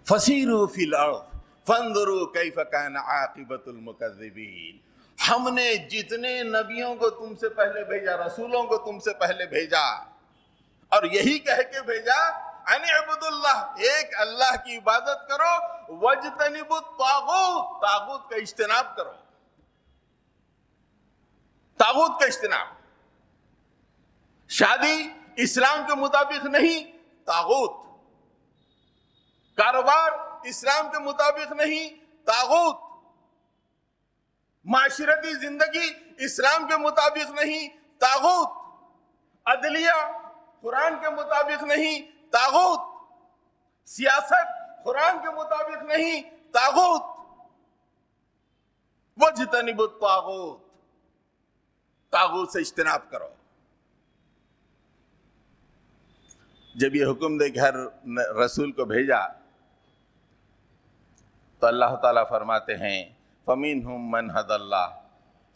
فَسِيرُوا فِي الْأَرْضِ فَانظُرُوا كَيْفَ كَانَ عَاقِبَةُ الْمُكَذِّبِينَ. ہم نے جتنے نبیوں کو تم سے پہلے بھیجا, رسولوں کو تم سے پہلے بھیجا, اور یہی کہہ کے بھیجا ان اعبدوا اللہ, ایک اللہ کی عبادت کرو, واجتنبوا الطاغوت, طاغوت کا اجتناب کرو. طاغوت کا اجتناب. شادی اسلام کے مطابق نہیں, طاغوت. کاروبار اسلام کے مطابق نہیں, طاغوت. معاشرتی زندگی اسلام کے مطابق نہیں, طاغوت. عدلیہ قرآن کے مطابق نہیں, طاغوت. سیاست قرآن کے مطابق نہیں, طاغوت. واجتنبوا الطاغوت, طاغوت سے اجتناب کرو. جب یہ حکم دے کہ ہر رسول کو بھیجا تو اللہ تعالیٰ فرماتے ہیں فَمِنْهُمْ مَنْ هَدَى اللَّهُ,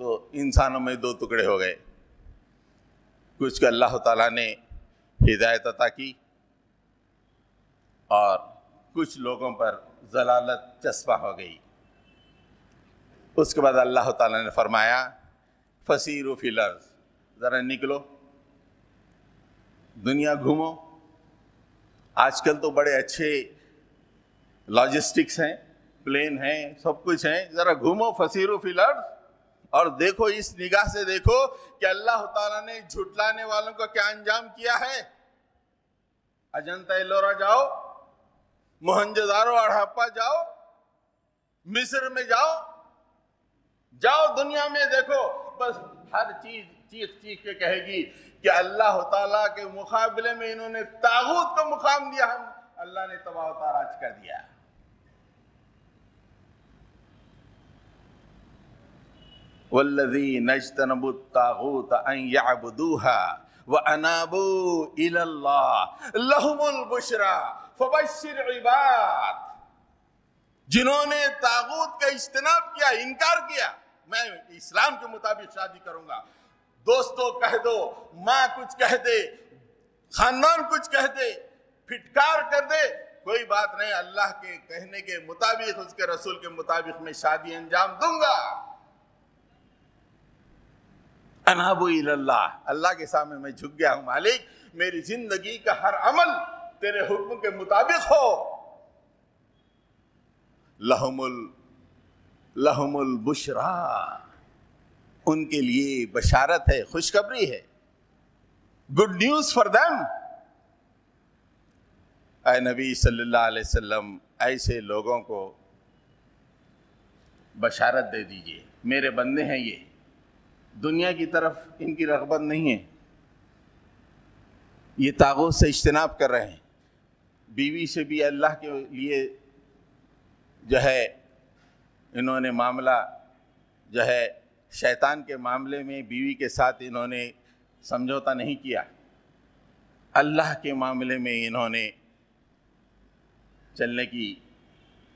تو انسانوں میں دو ٹکڑے ہو گئے. کچھ کو اللہ تعالیٰ نے ہدایت عطا کی اور کچھ لوگوں پر ضلالت چسپاں ہو گئی. اس کے بعد اللہ تعالیٰ نے فرمایا فَسِيرُوا فِي الْأَرْضِ, ذرا نکلو, دنیا گھومو, آج کل تو بڑے اچھے لاجسٹکس ہیں، پلین ہیں، سب کچھ ہیں. ذرا گھومو فسیرو فی الارض اور دیکھو، اس نگاہ سے دیکھو کہ اللہ تعالیٰ نے جھٹلانے والوں کا کیا انجام کیا ہے. اجنتا ایلورا جاؤ، موہنجو دارو اور ہڑپا جاؤ، مصر میں جاؤ، دنیا میں دیکھو، بس ہر چیز چیخ چیخ کے کہے گی کہ اللہ تعالیٰ کے مقابلے میں انہوں نے طاغوت کو مقام دیا، ہم اللہ نے تباہ و تاراج کر دیا. والذین اجتنبوا الطاغوت ان يعبدوها وانابوا الى اللہ لهم البشرى فبشر عباد. جنہوں نے طاغوت کا اجتناب کیا، انکار کیا، میں اسلام کے مطابق شادی کروں گا، دوستوں کہہ دو، ماں کچھ کہہ دے، خاندان کچھ کہہ دے، پھٹکار کر دے، کوئی بات نہیں، اللہ کے کہنے کے مطابق، اس کے رسول کے مطابق میں شادی انجام دوں گا. انابو اللہ، اللہ کے سامنے میں جھک گیا ہوں، مالک میری زندگی کا ہر عمل تیرے حکم کے مطابق ہو. لہم البشرا، ان کے لیے بشارت ہے، خوشخبری ہے، گڈ نیوز فار دیم. اے نبی صلی اللہ علیہ وسلم، ایسے لوگوں کو بشارت دے دیجئے، میرے بندے ہیں، یہ دنیا کی طرف ان کی رغبت نہیں ہے، یہ طاغوت سے اجتناب کر رہے ہیں. بیوی سے بھی اللہ کے لیے جو ہے انہوں نے معاملہ جو ہے شیطان کے معاملے میں بیوی کے ساتھ انہوں نے سمجھوتا نہیں کیا، اللہ کے معاملے میں انہوں نے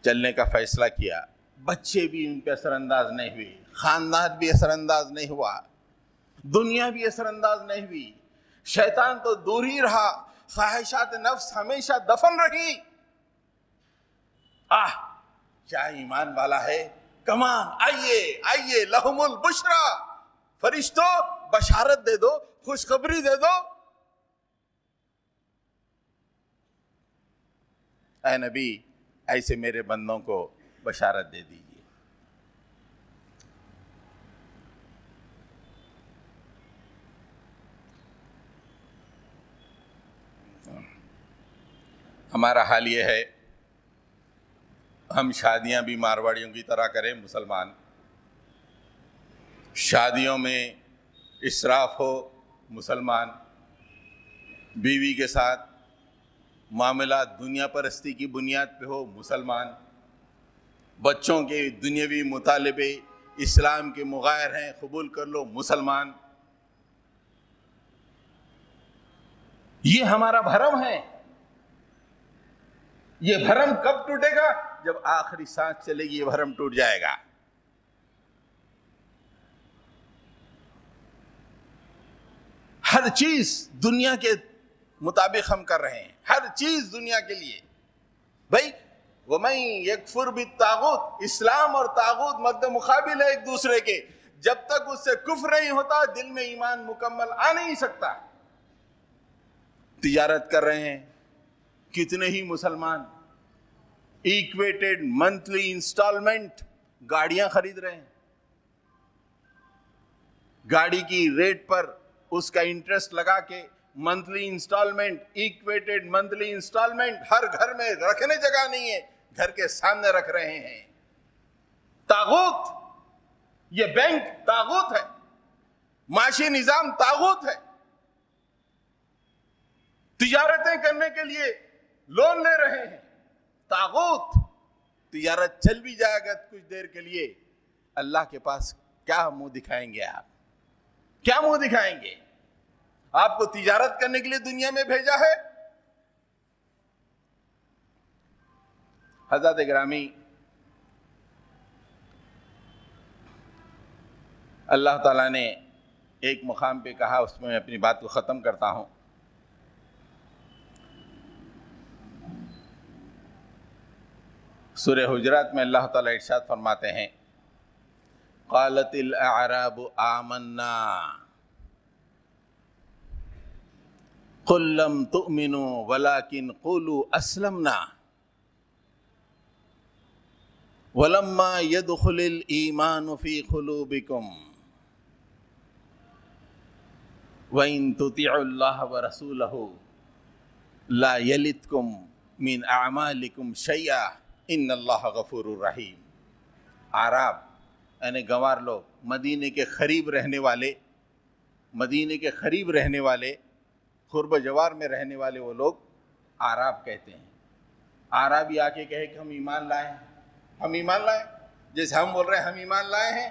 چلنے کا فیصلہ کیا. بچے بھی ان پہ اثر انداز نہیں ہوئے، خاندان بھی اثر انداز نہیں ہوا، دنیا بھی اثر انداز نہیں ہوئی، شیطان تو دور ہی رہا، خواہشات نفس ہمیشہ دفن رہی. کیا ایمان والا ہے، کمان، آئیے لہم البشرا، فرشتوں بشارت دے دو، خوشخبری دے دو. اے نبی، ایسے میرے بندوں کو بشارت دے دیجیے. ہمارا حال یہ ہے، ہم شادیاں بھی مارواڑیوں کی طرح کریں، مسلمان، شادیوں میں اسراف ہو، مسلمان، بیوی کے ساتھ معاملات دنیا پرستی کی بنیاد پہ ہو، مسلمان، بچوں کے دنیاوی مطالبے اسلام کے مغایر ہیں، قبول کر لو، مسلمان. یہ ہمارا بھرم ہے. یہ بھرم کب ٹوٹے گا؟ جب آخری سانس چلے گی، یہ بھرم ٹوٹ جائے گا. ہر چیز دنیا کے مطابق ہم کر رہے ہیں، ہر چیز دنیا کے لیے. بھائی وَمَن يَكْفُرْ بِالطَّاغُوتِ، اسلام اور طاغوت مد مقابل ہے ایک دوسرے کے. جب تک اس سے کفر نہیں ہوتا، دل میں ایمان مکمل آ نہیں سکتا. تجارت کر رہے ہیں کتنے ہی مسلمان، ایکویٹڈ منتھلی انسٹالمنٹ گاڑیاں خرید رہے ہیں، گاڑی کی ریٹ پر اس کا انٹرسٹ لگا کے منتھلی انسٹالمنٹ، ایکویٹڈ منتھلی انسٹالمنٹ. ہر گھر میں رکھنے جگہ نہیں ہے، گھر کے سامنے رکھ رہے ہیں. طاغوت، یہ بینک طاغوت ہے، معاشی نظام طاغوت ہے. تجارتیں کرنے کے لیے لون لے رہے ہیں، طاغوت. تجارت چل بھی جائے گا کچھ دیر کے لیے، اللہ کے پاس کیا منہ دکھائیں گے آپ؟ کیا منہ دکھائیں گے؟ آپ کو تجارت کرنے کے لیے دنیا میں بھیجا ہے. حضرت گرامی، اللہ تعالیٰ نے ایک مقام پہ کہا، اس میں اپنی بات کو ختم کرتا ہوں. سورہ حجرات میں اللہ تعالیٰ ارشاد فرماتے ہیں، قالت الاعراب آمنا، قل لم تؤمنوا ولكن قولوا اسلمنا ولما يدخل الايمان في قلوبكم وان تطيعوا الله ورسوله لا يلدكم من اعمالكم شيئا ان الله غفور رحیم۔ اعراب یعنی گنوار لوگ، مدینے کے قریب رہنے والے، مدینے کے قریب رہنے والے، قرب جوار میں رہنے والے وہ لوگ اعراب کہتے ہیں۔ اعرابی آ کے کہے کہ ہم ایمان لائے ہیں، ہم ایمان لائے، جیسے ہم بول رہے ہیں ہم ایمان لائے ہیں۔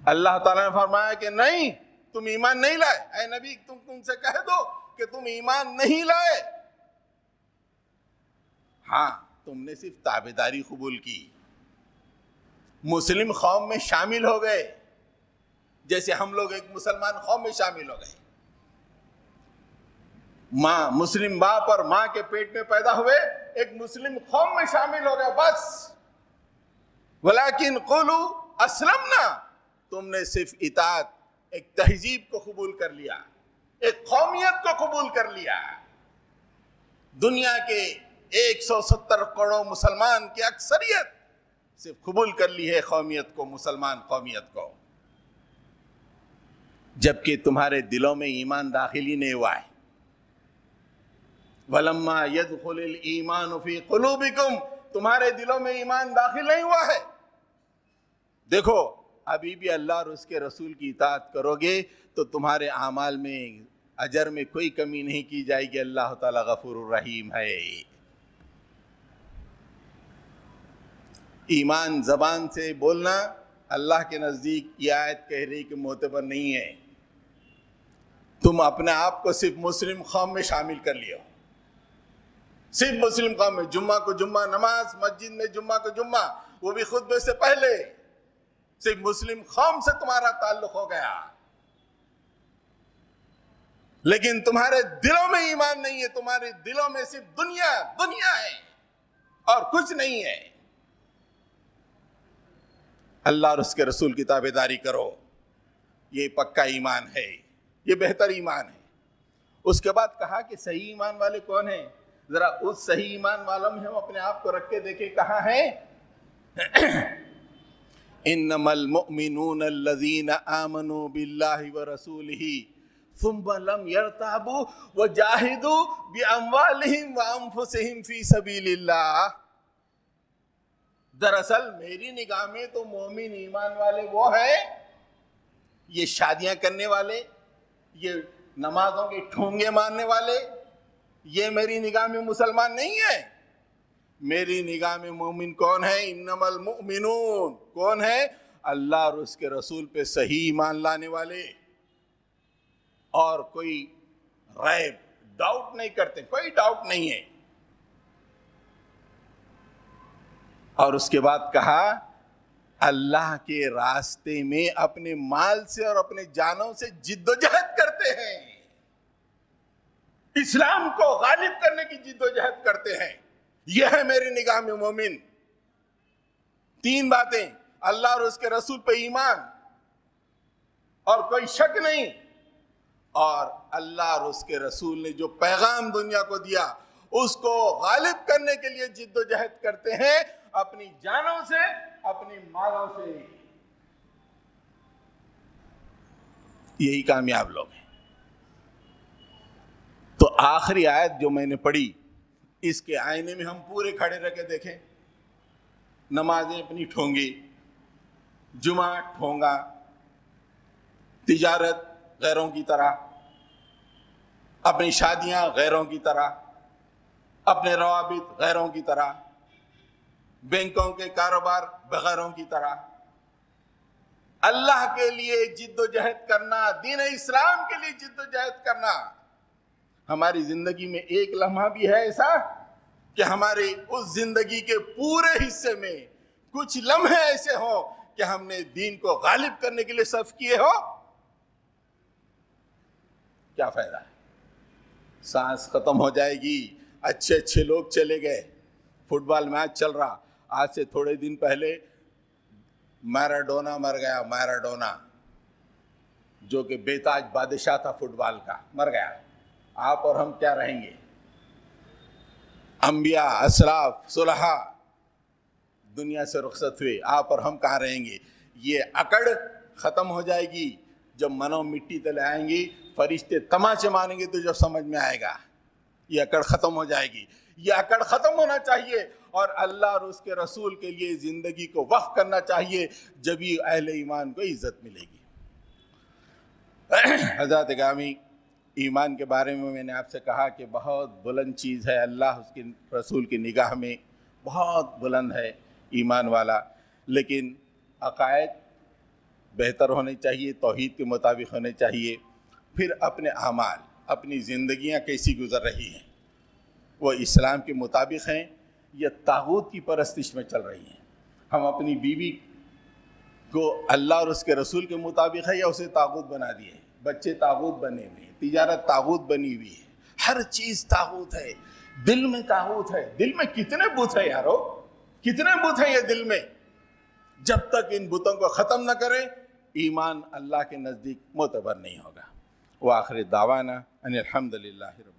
اللہ تعالیٰ نے فرمایا کہ نہیں، تم ایمان نہیں لائے۔ اے نبی تم ان سے کہہ دو کہ تم ایمان نہیں لائے، ہاں تم نے صرف تابعداری قبول کی، مسلم قوم میں شامل ہو گئے، جیسے ہم لوگ ایک مسلمان قوم میں شامل ہو گئے۔ ماں، مسلم باپ اور ماں کے پیٹ میں پیدا ہوئے، ایک مسلم قوم میں شامل ہو گئے، بس۔ ولیکن قولوا اسلمنا، تم نے صرف اطاعت، ایک تہذیب کو قبول کر لیا، ایک قومیت کو قبول کر لیا۔ دنیا کے 170 کروڑ مسلمان کی اکثریت صرف قبول کر لی ہے قومیت کو، مسلمان قومیت کو، جبکہ تمہارے دلوں میں ایمان داخل ہی نہیں ہوا ہے۔ وَلَمَّا يَدْخُلِ الْإِيمَانُ فِي قُلُوبِكُمْ، تمہارے دلوں میں ایمان داخل نہیں ہوا ہے۔ دیکھو ابھی بھی اللہ اور اس کے رسول کی اطاعت کرو گے تو تمہارے اعمال میں، اجر میں کوئی کمی نہیں کی جائے گی۔ اللہ تعالیٰ غفور الرحیم ہے۔ ایمان زبان سے بولنا اللہ کے نزدیک یہ آیت کہہ رہی کہ معتبر نہیں ہے۔ تم اپنے آپ کو صرف مسلم قوم میں شامل کر لیو، صرف مسلم قوم میں، جمعہ کو جمعہ نماز، مسجد میں جمعہ کو جمعہ، وہ بھی خطبے سے پہلے، صرف مسلم قوم سے تمہارا تعلق ہو گیا، لیکن تمہارے دلوں میں ایمان نہیں ہے، تمہارے دلوں میں صرف دنیا دنیا ہے اور کچھ نہیں ہے۔ اللہ اور اس کے رسول کی تابعداری کرو، یہ پکا ایمان ہے، یہ بہتر ایمان ہے۔ اس کے بعد کہا کہ صحیح ایمان والے کون ہیں؟ ذرا اس صحیح ایمان والوں میں ہم اپنے آپ کو رکھ کے دیکھیں، کہاں ہیں؟ انما المؤمنون الذين آمنوا بالله ورسوله ثم لم يرتابوا وجاهدوا باموالهم وانفسهم في سبيل الله۔ دراصل میری نگاہ میں تو مومن ایمان والے وہ ہیں، یہ شادیاں کرنے والے، یہ نمازوں کے ٹھونگے مارنے والے، یہ میری نگاہ میں مسلمان نہیں ہے۔ میری نگاہ میں مومن کون ہے؟ انما المؤمنون، کون ہے؟ اللہ اور اس کے رسول پہ صحیح ایمان لانے والے، اور کوئی ریب، ڈاؤٹ نہیں کرتے، کوئی ڈاؤٹ نہیں ہے۔ اور اس کے بعد کہا اللہ کے راستے میں اپنے مال سے اور اپنے جانوں سے جد و جہد کرتے ہیں، اسلام کو غالب کرنے کی جد و جہد کرتے ہیں۔ یہ ہے میری نگاہ میں مومن۔ تین باتیں، اللہ اور اس کے رسول پہ ایمان اور کوئی شک نہیں، اور اللہ اور اس کے رسول نے جو پیغام دنیا کو دیا اس کو غالب کرنے کے لیے جد و جہد کرتے ہیں، اپنی جانوں سے، اپنی مالوں سے۔ یہی کامیاب لوگ ہیں۔ تو آخری آیت جو میں نے پڑھی، اس کے آئینے میں ہم پورے کھڑے رہ کے دیکھیں، نمازیں اپنی ٹھونگی، جمعہ ٹھونگا، تجارت غیروں کی طرح، اپنی شادیاں غیروں کی طرح، اپنے روابط غیروں کی طرح، بینکوں کے کاروبار بغیروں کی طرح۔ اللہ کے لیے جد و جہد کرنا، دین اسلام کے لیے جد و جہد کرنا۔ ہماری زندگی میں ایک لمحہ بھی ہے ایسا کہ ہماری اس زندگی کے پورے حصے میں کچھ لمحے ایسے ہوں کہ ہم نے دین کو غالب کرنے کے لیے صرف کیے ہو؟ کیا فائدہ ہے؟ سانس ختم ہو جائے گی، اچھے اچھے لوگ چلے گئے، فٹ بال میچ چل رہا، آج سے تھوڑے دن پہلے میراڈونا مر گیا، میراڈونا جو کہ بے تاج بادشاہ تھا فٹ بال کا، مر گیا۔ آپ اور ہم کیا رہیں گے؟ انبیاء، اسلاف، صلحاء دنیا سے رخصت ہوئے، آپ اور ہم کہاں رہیں گے؟ یہ اکڑ ختم ہو جائے گی جب منو مٹی تلے آئیں گی، فرشتے تماچے ماریں گے تو جو سمجھ میں آئے گا یہ اکڑ ختم ہو جائے گی۔ یہ اکڑ ختم ہونا چاہیے اور اللہ اور اس کے رسول کے لیے زندگی کو وقف کرنا چاہیے، جبھی اہل ایمان کو عزت ملے گی۔ حضرات گرامی، ایمان کے بارے میں نے آپ سے کہا کہ بہت بلند چیز ہے، اللہ اس کے رسول کی نگاہ میں بہت بلند ہے ایمان والا، لیکن عقائد بہتر ہونے چاہیے، توحید کے مطابق ہونے چاہیے۔ پھر اپنے اعمال، اپنی زندگیاں کیسی گزر رہی ہیں، وہ اسلام کے مطابق ہیں یا طاغوت کی پرستش میں چل رہی ہیں؟ ہم اپنی بیوی کو اللہ اور اس کے رسول کے مطابق ہے یا اسے طاغوت بنا دیے؟ بچے طاغوت بنے ہوئے ہیں، تجارت طاغوت بنی ہوئی ہے، ہر چیز طاغوت ہے، دل میں طاغوت ہے۔ دل میں کتنے بت ہیں یارو، کتنے بت ہیں یہ دل میں؟ جب تک ان بتوں کو ختم نہ کریں ایمان اللہ کے نزدیک معتبر نہیں ہوگا۔ وآخر دعوانا ان الحمد للہ رب